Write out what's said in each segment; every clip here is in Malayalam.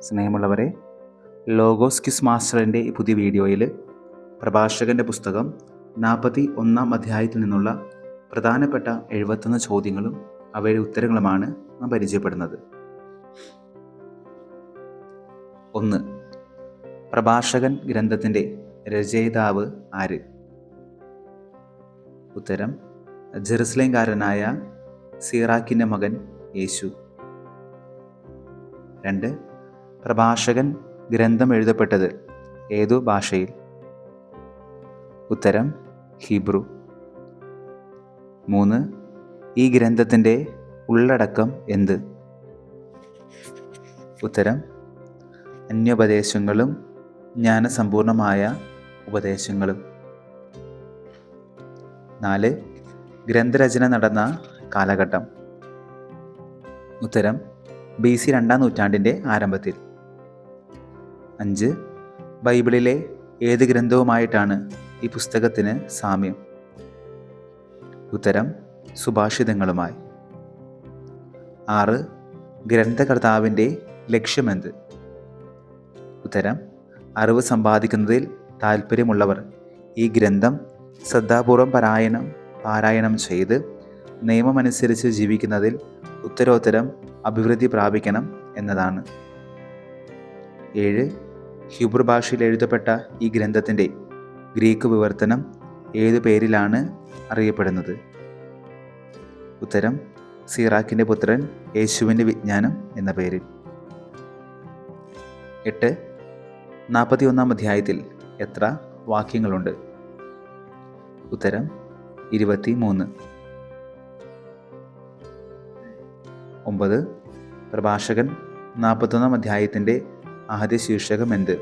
സ്നേഹമുള്ളവരെ, ലോഗോസ് കിസ് മാസ്റ്ററിൻ്റെ ഈ പുതിയ വീഡിയോയിൽ പ്രഭാഷകൻ്റെ പുസ്തകം 41 അധ്യായത്തിൽ നിന്നുള്ള പ്രധാനപ്പെട്ട 71 ചോദ്യങ്ങളും അവയുടെ ഉത്തരങ്ങളുമാണ് നാം പരിചയപ്പെടുന്നത്. 1. പ്രഭാഷകൻ ഗ്രന്ഥത്തിൻ്റെ രചയിതാവ് ആര്? ഉത്തരം: ജെറുസലേംകാരനായ സീറാക്കിൻ്റെ മകൻ യേശു. 2. പ്രഭാഷകൻ ഗ്രന്ഥം എഴുതപ്പെട്ടത് ഏതു ഭാഷയിൽ? ഉത്തരം: ഹീബ്രു. 3. ഈ ഗ്രന്ഥത്തിൻ്റെ ഉള്ളടക്കം എന്ത്? ഉത്തരം: അന്യോപദേശങ്ങളും ജ്ഞാനസമ്പൂർണമായ ഉപദേശങ്ങളും. 4. ഗ്രന്ഥരചന നടന്ന കാലഘട്ടം. ഉത്തരം: BC 2-ാം നൂറ്റാണ്ടിൻ്റെ ആരംഭത്തിൽ. 5. ബൈബിളിലെ ഏത് ഗ്രന്ഥവുമായിട്ടാണ് ഈ പുസ്തകത്തിന് സാമ്യം? ഉത്തരം: സുഭാഷിതങ്ങളുമായി. 6. ഗ്രന്ഥകർത്താവിൻ്റെ ലക്ഷ്യമെന്ത്? ഉത്തരം: അറിവ് സമ്പാദിക്കുന്നതിൽ താൽപ്പര്യമുള്ളവർ ഈ ഗ്രന്ഥം ശ്രദ്ധാപൂർവം പാരായണം ചെയ്ത് നിയമമനുസരിച്ച് ജീവിക്കുന്നതിൽ ഉത്തരോത്തരം അഭിവൃദ്ധി പ്രാപിക്കണം എന്നതാണ്. 7. ഹീബ്രു ഭാഷയിൽ എഴുതപ്പെട്ട ഈ ഗ്രന്ഥത്തിൻ്റെ ഗ്രീക്ക് വിവർത്തനം ഏതു പേരിലാണ് അറിയപ്പെടുന്നത്? ഉത്തരം: സീറാക്കിൻ്റെ പുത്രൻ യേശുവിൻ്റെ വിജ്ഞാനം എന്ന പേരിൽ. 8. 41-ാം അധ്യായത്തിൽ എത്ര വാക്യങ്ങളുണ്ട്? ഉത്തരം: 23. 9. പ്രഭാഷകൻ 41-ാം അധ്യായത്തിൻ്റെ ആദ്യ ശീർഷകം എന്ത്?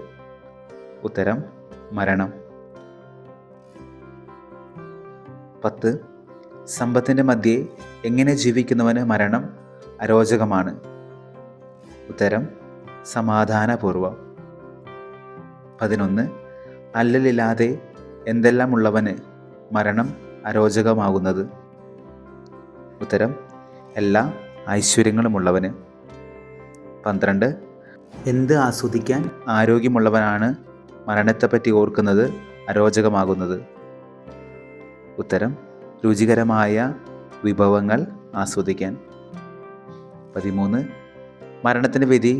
ഉത്തരം: മരണം. 10. സമ്പത്തിൻ്റെ മധ്യേ എങ്ങനെ ജീവിക്കുന്നവന് മരണം അരോചകമാണ്? ഉത്തരം: സമാധാനപൂർവം. 11. അല്ലലില്ലാതെ എന്തെല്ലാം ഉള്ളവന് മരണം അരോചകമാകുന്നത്? ഉത്തരം: എല്ലാ ഐശ്വര്യങ്ങളുമുള്ളവന്. 12. എന്ത് ആസ്വദിക്കാൻ ആരോഗ്യമുള്ളവനാണ് മരണത്തെപ്പറ്റി ഓർക്കുന്നത് അരോചകമാകുന്നത്? ഉത്തരം: രുചികരമായ വിഭവങ്ങൾ ആസ്വദിക്കാൻ. 13. മരണത്തിൻ്റെ വിധി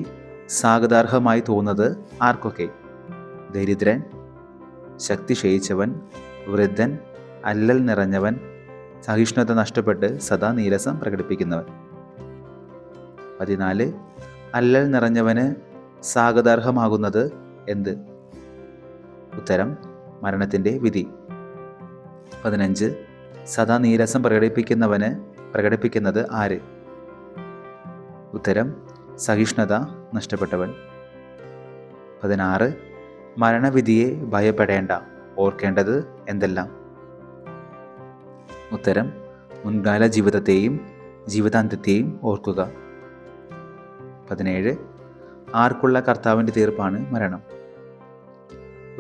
സ്വാഗതാർഹമായി തോന്നുന്നത് ആർക്കൊക്കെ? ദരിദ്രൻ, ശക്തി ക്ഷയിച്ചവൻ, വൃദ്ധൻ, അല്ലൽ നിറഞ്ഞവൻ, സഹിഷ്ണുത നഷ്ടപ്പെട്ട് സദാ നീരസം പ്രകടിപ്പിക്കുന്നവൻ. 14. അല്ലൽ നിറഞ്ഞവന് സ്വാഗതാർഹമാകുന്നത് എന്ത്? ഉത്തരം: മരണത്തിൻ്റെ വിധി. 15. സദാ നീരസം പ്രകടിപ്പിക്കുന്നത് ആര്? ഉത്തരം: സഹിഷ്ണുത നഷ്ടപ്പെട്ടവൻ. 16. മരണവിധിയെ ഭയപ്പെടേണ്ട, ഓർക്കേണ്ടത് എന്തെല്ലാം? ഉത്തരം: മുൻകാല ജീവിതത്തെയും ജീവിതാന്ത്യത്തെയും ഓർക്കുക. 17. ആർക്കുള്ള കർത്താവിൻ്റെ തീർപ്പാണ് മരണം?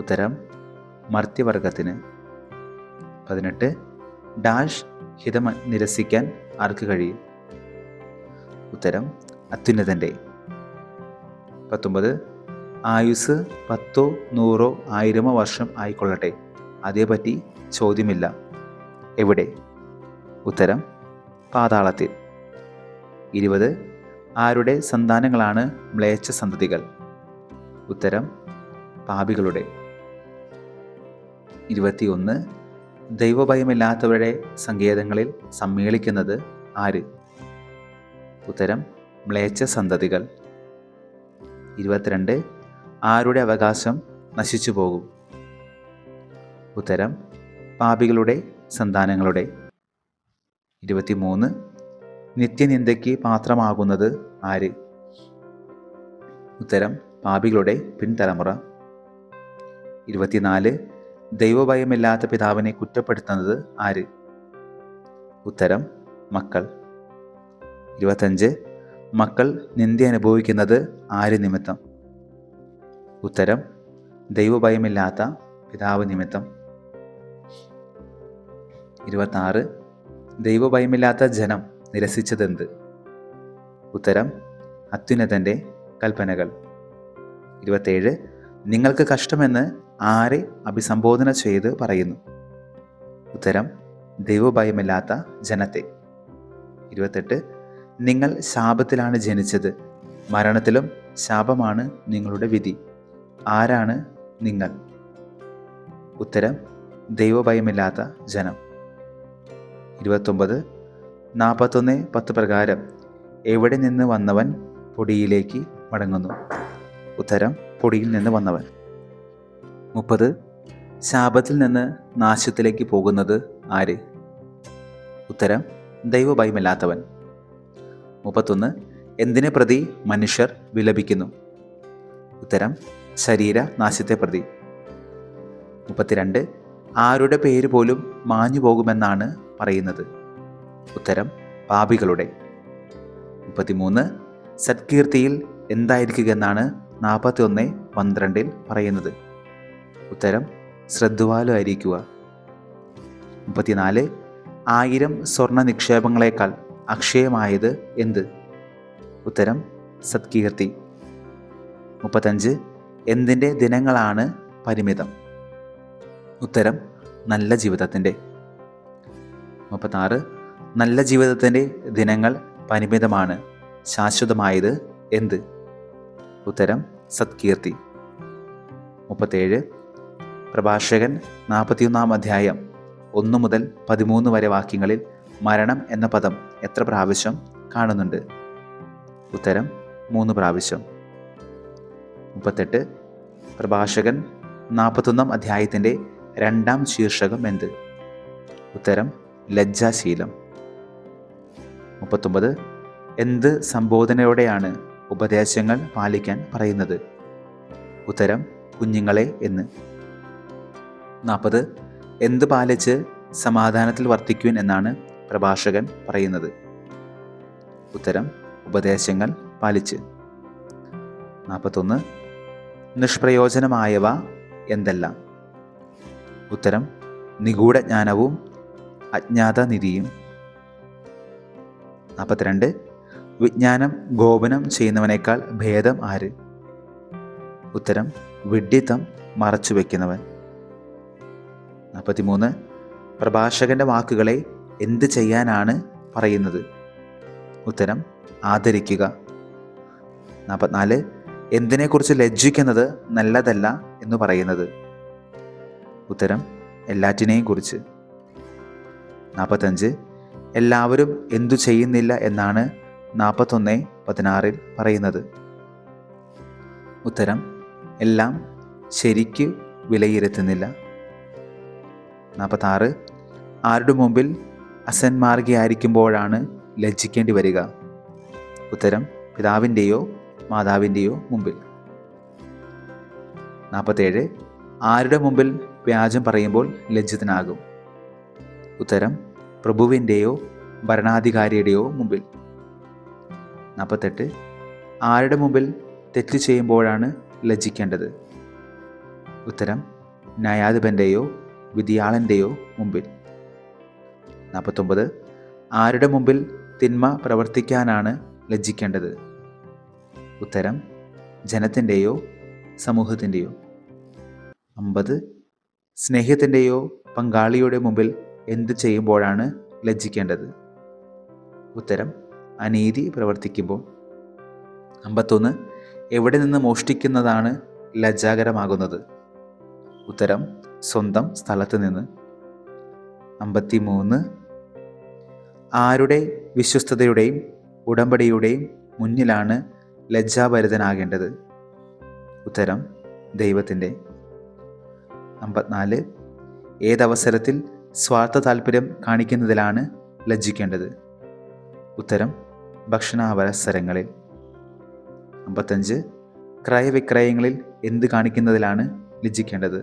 ഉത്തരം: മർത്യവർഗത്തിന്. 18. ഡാഷ് ഹിതം നിരസിക്കാൻ ആർക്ക് കഴിയും? ഉത്തരം: അത്യുന്നതൻ്റെ. 19. ആയുസ് 10, 100, 1000 വർഷം ആയിക്കൊള്ളട്ടെ, അതേപറ്റി ചോദ്യമില്ല. എവിടെ? ഉത്തരം: പാതാളത്തിൽ. 20. ആരുടെ സന്താനങ്ങളാണ് മ്ലേച്ഛ സന്തതികൾ? ഉത്തരം: പാപികളുടെ. 21. ദൈവഭയമില്ലാത്തവരുടെ സങ്കേതങ്ങളിൽ സമ്മേളിക്കുന്നത് ആര്? ഉത്തരം: മ്ലേച്ഛ സന്തതികൾ. 22. ആരുടെ അവകാശം നശിച്ചു പോകും? ഉത്തരം: പാപികളുടെ സന്താനങ്ങളുടെ. 23. നിത്യനിന്ദയ്ക്ക് പാത്രമാകുന്നത് ആര്? ഉത്തരം: പാപികളുടെ പിൻതലമുറ. 24. ദൈവഭയമില്ലാത്ത പിതാവിനെ കുറ്റപ്പെടുത്തുന്നത് ആര്? ഉത്തരം: മക്കൾ. 25. മക്കൾ നിന്ദ അനുഭവിക്കുന്നത് ആര് നിമിത്തം? ഉത്തരം: ദൈവഭയമില്ലാത്ത പിതാവ് നിമിത്തം. 26. ദൈവഭയമില്ലാത്ത ജനം നിരസിച്ചതെന്ത്? ഉത്തരം: അത്യുന്നതൻ്റെ കൽപ്പനകൾ. 27. നിങ്ങൾക്ക് കഷ്ടമെന്ന് ആരെ അഭിസംബോധന ചെയ്ത് പറയുന്നു? ഉത്തരം ദൈവഭയമില്ലാത്ത ജനത്തെ. 28. നിങ്ങൾ ശാപത്തിലാണ് ജനിച്ചത്, മരണത്തിലും ശാപമാണ് നിങ്ങളുടെ വിധി. ആരാണ് നിങ്ങൾ? ഉത്തരം ദൈവഭയമില്ലാത്ത ജനം. 29. 41:10 പ്രകാരം എവിടെ നിന്ന് വന്നവൻ പൊടിയിലേക്ക് മടങ്ങുന്നു? ഉത്തരം പൊടിയിൽ നിന്ന് വന്നവൻ. 30. ശാപത്തിൽ നിന്ന് നാശത്തിലേക്ക് പോകുന്നത് ആര്? ഉത്തരം ദൈവഭയമില്ലാത്തവൻ. 31. എന്തിനെ പ്രതി മനുഷ്യർ വിലപിക്കുന്നു? ഉത്തരം ശരീര നാശത്തെ പ്രതി. 32. ആരുടെ പേര് പോലും മാഞ്ഞു പോകുമെന്നാണ് പറയുന്നത്? ഉത്തരം പാപികളുടെ. 33. സത്കീർത്തിയിൽ എന്തായിരിക്കുമെന്നാണ് 41:12 പറയുന്നത്? ഉത്തരം ശ്രദ്ധാലുവായിരിക്കുക. 34. 1000 സ്വർണ്ണ നിക്ഷേപങ്ങളെക്കാൾ അക്ഷയമായത് എന്ത്? ഉത്തരം സത്കീർത്തി. 35. എന്തിൻ്റെ ദിനങ്ങളാണ് പരിമിതം? ഉത്തരം നല്ല ജീവിതത്തിൻ്റെ. 36. നല്ല ജീവിതത്തിൻ്റെ ദിനങ്ങൾ പരിമിതമാണ്, ശാശ്വതമായത് എന്ത്? ഉത്തരം സത്കീർത്തി. 37. പ്രഭാഷകൻ 41 അധ്യായം 1 മുതൽ 13 വരെ വാക്യങ്ങളിൽ മരണം എന്ന പദം എത്ര പ്രാവശ്യം കാണുന്നുണ്ട്? ഉത്തരം 3 പ്രാവശ്യം. 38. പ്രഭാഷകൻ 41 അധ്യായത്തിൻ്റെ 2-ാം ശീർഷകം എന്ത്? ഉത്തരം ലജ്ജാശീലം. 39. എന്ത് സംബോധനയോടെയാണ് ഉപദേശങ്ങൾ പാലിക്കാൻ പറയുന്നത്? ഉത്തരം കുഞ്ഞുങ്ങളെ എന്ന്. 40. എന്ത് പാലിച്ച് സമാധാനത്തിൽ വർത്തിക്കുവിൻ എന്നാണ് പ്രഭാഷകൻ പറയുന്നത്? ഉത്തരം ഉപദേശങ്ങൾ പാലിച്ച്. 41. നിഷ്പ്രയോജനമായവ എന്തെല്ലാം? ഉത്തരം നിഗൂഢജ്ഞാനവും അജ്ഞാത നിധിയും. 42. വിജ്ഞാനം ഗോപനം ചെയ്യുന്നവനേക്കാൾ ഭേദം ആര്? ഉത്തരം വിഡ്ഢിത്തം മറച്ചു വയ്ക്കുന്നവൻ. 43. പ്രഭാഷകന്റെ വാക്കുകളെ എന്ത് ചെയ്യാനാണ് പറയുന്നത്? ഉത്തരം ആദരിക്കുക. 44. എന്തിനെക്കുറിച്ച് ലജ്ജിക്കുന്നത് നല്ലതല്ല എന്ന് പറയുന്നത്? ഉത്തരം എല്ലാറ്റിനെയും കുറിച്ച്. 45. എല്ലാവരും എന്തു ചെയ്യുന്നില്ല എന്നാണ് 41:16 പറയുന്നത്? ഉത്തരം എല്ലാം ശരിക്കു വിലയിരുത്തുന്നില്ല. 46. ആരുടെ മുമ്പിൽ അസന്മാർഗിയായിരിക്കുമ്പോഴാണ് ലജ്ജിക്കേണ്ടി വരിക? ഉത്തരം പിതാവിൻ്റെയോ മാതാവിൻ്റെയോ മുമ്പിൽ. 47. ആരുടെ മുമ്പിൽ വ്യാജം പറയുമ്പോൾ ലജ്ജിതനാകും? ഉത്തരം പ്രഭുവിൻ്റെയോ ഭരണാധികാരിയുടെയോ മുമ്പിൽ. 48. ആരുടെ മുമ്പിൽ തെറ്റ് ചെയ്യുമ്പോഴാണ് ലജ്ജിക്കേണ്ടത്? ഉത്തരം ന്യായാധിപൻ്റെയോ വിധിയാളൻ്റെയോ മുമ്പിൽ. 49. ആരുടെ മുമ്പിൽ തിന്മ പ്രവർത്തിക്കാനാണ് ലജ്ജിക്കേണ്ടത്? ഉത്തരം ജനത്തിൻ്റെയോ സമൂഹത്തിൻ്റെയോ. 50. സ്നേഹത്തിൻ്റെയോ പങ്കാളിയുടെ മുമ്പിൽ എന്ത് ചെയ്യുമ്പോഴാണ് ലജ്ജിക്കേണ്ടത്? ഉത്തരം അനീതി പ്രവർത്തിക്കുമ്പോൾ. 51. എവിടെ നിന്ന് മോഷ്ടിക്കുന്നതാണ് ലജ്ജാകരമാകുന്നത്? ഉത്തരം സ്വന്തം സ്ഥലത്ത് നിന്ന്. 53. ആരുടെ വിശ്വസ്തതയുടെയും ഉടമ്പടിയുടെയും മുന്നിലാണ് ലജ്ജാഭരിതനാകേണ്ടത്? ഉത്തരം ദൈവത്തിൻ്റെ. 54. ഏതവസരത്തിൽ സ്വാർത്ഥ താല്പര്യം കാണിക്കുന്നതിലാണ് ലജ്ജിക്കേണ്ടത്? ഉത്തരം ഭക്ഷണാവസരങ്ങളിൽ. 55. ക്രയവിക്രയങ്ങളിൽ എന്ത് കാണിക്കുന്നതിലാണ് ലജ്ജിക്കേണ്ടത്?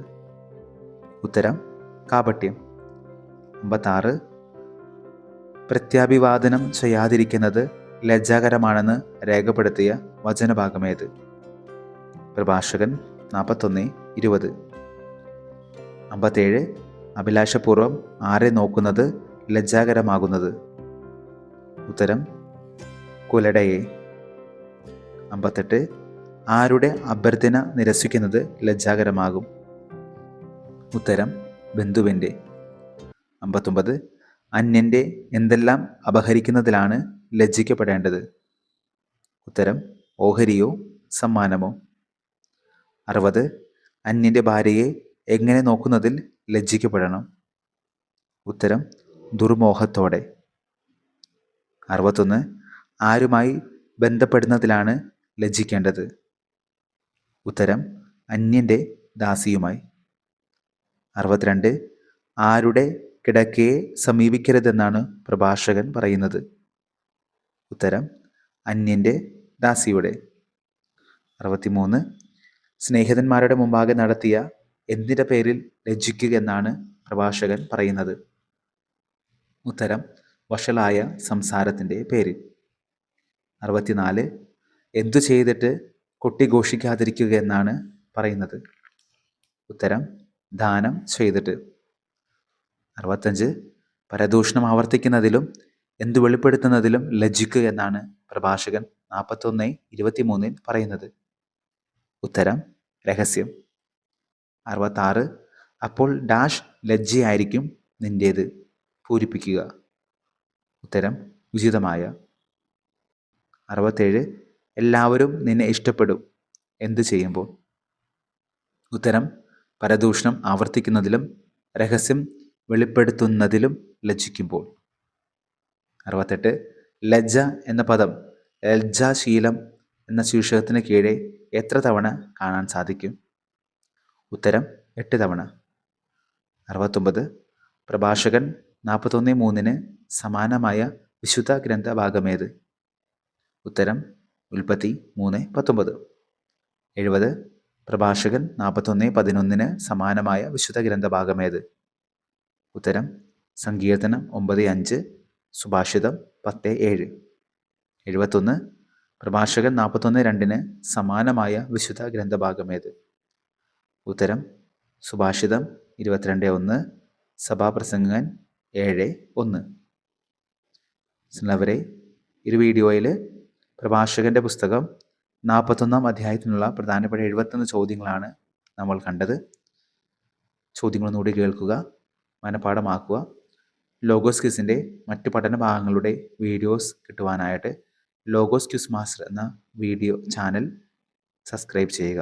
ഉത്തരം കാപട്യം. 56. പ്രത്യാഭിവാദനം ചെയ്യാതിരിക്കുന്നത് ലജ്ജാകരമാണെന്ന് രേഖപ്പെടുത്തിയ വചനഭാഗമേത്? പ്രഭാഷകൻ 41:20. 57. അഭിലാഷപൂർവം ആരെ നോക്കുന്നത് ലജ്ജാകരമാകുന്നത്? ഉത്തരം കുലടയെ. 58. ആരുടെ അഭ്യർത്ഥന നിരസിക്കുന്നത് ലജ്ജാകരമാകും? ഉത്തരം ബന്ധുവിൻ്റെ. 59. അന്യൻ്റെ എന്തെല്ലാം അപഹരിക്കുന്നതിലാണ് ലജ്ജിക്കപ്പെടേണ്ടത്? ഉത്തരം ഓഹരിയോ സമ്മാനമോ. 60. അന്യൻ്റെ ഭാര്യയെ എങ്ങനെ നോക്കുന്നതിൽ ലജ്ജിക്കപ്പെടണം? ഉത്തരം ദുർമോഹത്തോടെ. 61. ആരുമായി ബന്ധപ്പെടുന്നതിലാണ് ലജ്ജിക്കേണ്ടത്? ഉത്തരം അന്യൻ്റെ ദാസിയുമായി. 62. ആരുടെ കിടക്കയെ സമീപിക്കരുതെന്നാണ് പ്രഭാഷകൻ പറയുന്നത്? ഉത്തരം അന്യൻ്റെ ദാസിയുടെ. 63. സ്നേഹിതന്മാരുടെ മുമ്പാകെ നടത്തിയ എന്തിൻ്റെ പേരിൽ ലജ്ജിക്കുക എന്നാണ് പ്രഭാഷകൻ പറയുന്നത്? ഉത്തരം വഷളായ സംസാരത്തിൻ്റെ പേരിൽ. 64. എന്തു ചെയ്തിട്ട് കൊട്ടിഘോഷിക്കാതിരിക്കുക എന്നാണ് പറയുന്നത്? ഉത്തരം ദാനം ചെയ്തിട്ട്. 65. പരദൂഷണം ആവർത്തിക്കുന്നതിലും എന്തു വെളിപ്പെടുത്തുന്നതിലും ലജ്ജിക്കുക എന്നാണ് പ്രഭാഷകൻ 41:23 പറയുന്നത്? ഉത്തരം രഹസ്യം. 66. അപ്പോൾ ഡാഷ് ലജ്ജയായിരിക്കും നിൻ്റേത് പൂരിപ്പിക്കുക? ഉത്തരം ഉചിതമായ. 67. എല്ലാവരും നിന്നെ ഇഷ്ടപ്പെടും എന്തു ചെയ്യുമ്പോൾ? ഉത്തരം പരദൂഷണം ആവർത്തിക്കുന്നതിലും രഹസ്യം വെളിപ്പെടുത്തുന്നതിലും ലജ്ജിക്കുമ്പോൾ. 68. ലജ്ജ എന്ന പദം ലജ്ജാശീലം എന്ന ശീർഷകത്തിന് കീഴെ എത്ര തവണ കാണാൻ സാധിക്കും? ഉത്തരം 8 തവണ. 69. പ്രഭാഷകൻ 41:3 സമാനമായ വിശുദ്ധ ഗ്രന്ഥഭാഗമേത്? ഉത്തരം ഉൽപ്പത്തി 3:19. 70. പ്രഭാഷകൻ 41:11 സമാനമായ വിശുദ്ധ ഗ്രന്ഥഭാഗമേത്? ഉത്തരം സങ്കീർത്തനം 9:5, സുഭാഷിതം 10:7. 71. പ്രഭാഷകൻ 41:2 സമാനമായ വിശുദ്ധ ഗ്രന്ഥഭാഗമേത്? ഉത്തരം സുഭാഷിതം 22:1, സഭാപ്രസംഗൻ 7:1. സ്നേഹിതരെ, ഈ വീഡിയോയിൽ പ്രഭാഷകൻ്റെ പുസ്തകം 41-ാം അധ്യായത്തിനുള്ള പ്രധാനപ്പെട്ട 71 ചോദ്യങ്ങളാണ് നമ്മൾ കണ്ടത്. ചോദ്യങ്ങളൊന്നുകൂടി കേൾക്കുക, മനഃപാഠമാക്കുക. ലോഗോസ് ക്വിസിൻ്റെ മറ്റ് പഠന ഭാഗങ്ങളുടെ വീഡിയോസ് കിട്ടുവാനായിട്ട് ലോഗോസ് ക്വിസ് മാസ്റ്റർ എന്ന ചാനൽ സബ്സ്ക്രൈബ് ചെയ്യുക.